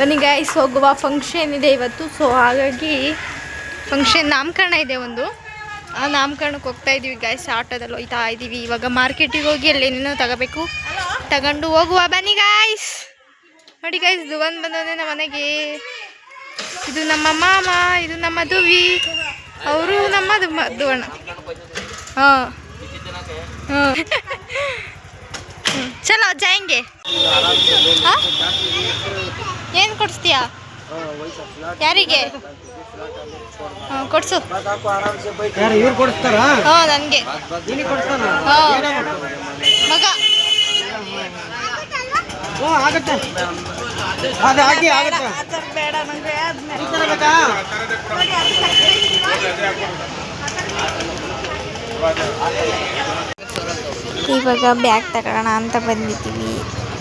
ಬನ್ನಿ ಗೈಸ್ ಹೋಗುವ ಫಂಕ್ಷನ್ ಇದೆ ಇವತ್ತು. ಸೊ ಹಾಗಾಗಿ ಫಂಕ್ಷನ್ ನಾಮಕರಣ ಇದೆ ಒಂದು, ಆ ನಾಮಕರಣಕ್ಕೆ ಹೋಗ್ತಾ ಇದ್ದೀವಿ ಗೈಸ್. ಆಟೋದಲ್ಲಿ ಹೋಗ್ತಾ ಇದ್ದೀವಿ. ಇವಾಗ ಮಾರ್ಕೆಟಿಗೆ ಹೋಗಿ ಅಲ್ಲಿ ಏನೇನೋ ತಗೋಬೇಕು, ತಗೊಂಡು ಹೋಗುವ. ಬನ್ನಿ ಗೈಸ್. ನೋಡಿ ಗೈಸ್, ದುವನ್ ಬಂದದೆ ನಮ್ಮ ಮನೆಗೆ. ಇದು ನಮ್ಮ ಮಾಮ, ಇದು ನಮ್ಮ ದುವಿ, ಅವರು ನಮ್ಮ ದುವಣ್ಣ. ಹಾಂ ಹಾಂ ಚಲೋ ಜಾಯಂಗೆ. ಹಾಂ ಏನು ಕೊಡಿಸ್ತೀಯಾ? ಯಾರಿಗೆ? ಹಾಂ ಕೊಡಿಸು. ಹಾಂ ನನಗೆ. ಹಾಂ ಮಗ. ಆಗುತ್ತೆ ಇವಾಗ ಬ್ಯಾಗ್ ತಗೊಳ್ಳೋಣ ಅಂತ ಬಂದಿದ್ದೀವಿ.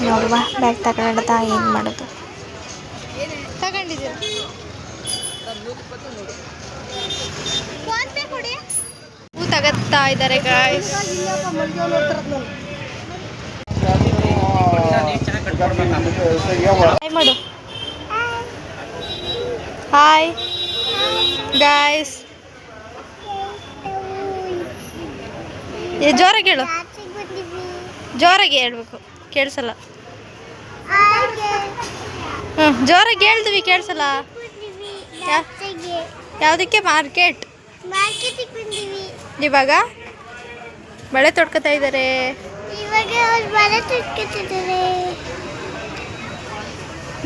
ನೋಡುವ ಬ್ಯಾಗ್ ತಗೊಳ್ಳೋದ ಏನು ಮಾಡೋದು. ತಗೊಂಡಿದ್ದೀರ ಹೂ ತಗೋತಾ ಇದ್ದಾರೆ ಗಾಯ್ಸ್. ಹಾಯ್ ಮಾಡು. Hi guys. ಜೋರಾಗಿ ಹೇಳು, ಜೋರಾಗಿ ಹೇಳ್ಬೇಕು, ಕೇಳಿಸಲ್ಲ. ಹ್ಞೂ ಜೋರಾಗಿ ಹೇಳ್ತೀವಿ, ಕೇಳಿಸಲ್ಲ. ಯಾವುದಕ್ಕೆ? ಮಾರ್ಕೆಟ್. ಇವಾಗ ಬಳೆ ತೊಡ್ಕೊತಾ ಇದ್ದಾರೆ.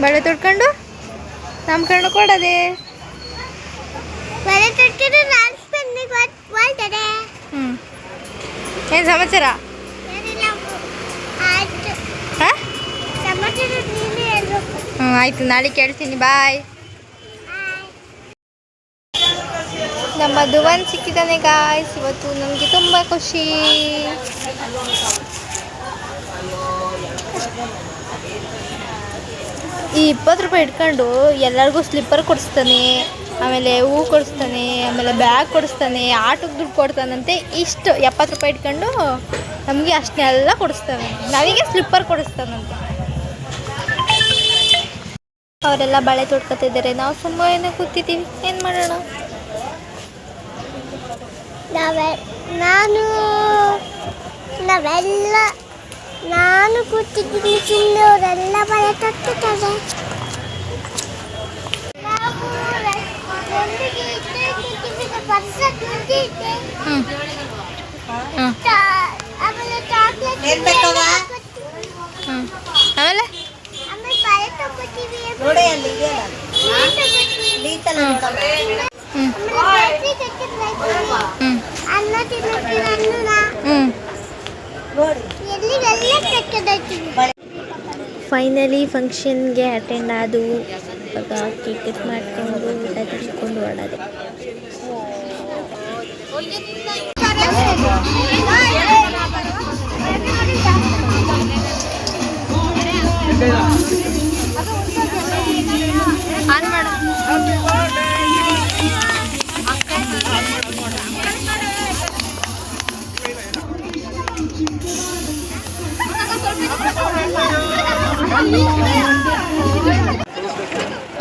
ಬಳೆ ತೊಡ್ಕೊಂಡು ನಾಮಕರಣ ಕೊಡೋದೆ. ಹ್ಞೂ ಏನು ಸಮಾಚಾರ? ಹಾಂ ಹ್ಞೂ ಆಯಿತು, ನಾಳೆ ಕೇಳ್ತೀನಿ. ಬಾಯ್. ನಮ್ಮ ದುವನ್ ಸಿಕ್ಕಿದ್ದಾನೆ ಗಾಯ್ಸ್ ಇವತ್ತು. ನನಗೆ ತುಂಬ ಖುಷಿ. ಈ 20 ರೂಪಾಯಿ ಇಟ್ಕೊಂಡು ಎಲ್ಲರಿಗೂ ಸ್ಲಿಪ್ಪರ್ ಕೊಡಿಸ್ತಾನೆ, ಆಮೇಲೆ ಹೂ ಕೊಡಿಸ್ತಾನೆ, ಆಮೇಲೆ ಬ್ಯಾಗ್ ಕೊಡಿಸ್ತಾನೆ, ಆಟೋಕ್ಕೆ ದುಡ್ಡು ಕೊಡ್ತಾನಂತೆ. ಇಷ್ಟು 70 ರೂಪಾಯಿ ಇಟ್ಕೊಂಡು ನಮಗೆ ಅಷ್ಟನ್ನೆಲ್ಲ ಕೊಡಿಸ್ತಾನೆ. ನನಗೆ ಸ್ಲಿಪ್ಪರ್ ಕೊಡಿಸ್ತಾನಂತೆ. ಅವರೆಲ್ಲ ಬಳೆ ತೊಡ್ಕೊತಿದ್ದಾರೆ, ನಾವು ಸುಮ್ಮನೆ ಕೂತಿದ್ದೀವಿ. ಏನು ಮಾಡೋಣ? ನಾನು ಕೂತಿದ್ದೀನಿ ಸುಮ್ಮನೆ. ಅವರೆಲ್ಲ ಬಳೆ ತೊಡ್ಕೊತಾರೆ. ಆಮೇಲೆ ಫೈನಲಿ ಫಂಕ್ಷನ್ಗೆ ಅಟೆಂಡ್ ಆದವು. ಇವಾಗ ಕೇಕ್ ಕಟ್ ಮಾಡಿಕೊಂಡು ಊಟ ತಿಳ್ಕೊಂಡು ಹೊರಡೋದೆ. ಆನ್ ಮಾಡು.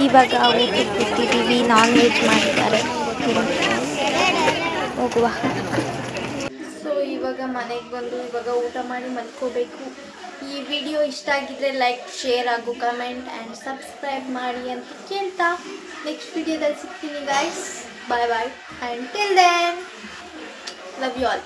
ಇವಾಗ ಊಟಕ್ಕೆ ಕೂತಿದ್ದೀವಿ. ನಾನ್ ವೆಜ್ ಮಾಡಿದ್ದಾರೆ, ಹೋಗುವ. ಸೊ ಇವಾಗ ಮನೆಗೆ ಬಂದು ಇವಾಗ ಊಟ ಮಾಡಿ ಮಲ್ಕೋಬೇಕು. ಈ ವಿಡಿಯೋ ಇಷ್ಟ ಆಗಿದ್ರೆ ಲೈಕ್, ಶೇರ್ ಹಾಗೂ ಕಮೆಂಟ್ ಆ್ಯಂಡ್ ಸಬ್ಸ್ಕ್ರೈಬ್ ಮಾಡಿ ಅಂತ ಕೇಳ್ತಾ ನೆಕ್ಸ್ಟ್ ವಿಡಿಯೋದಲ್ಲಿ ಸಿಗ್ತೀನಿ guys. Bye bye and till then love you all.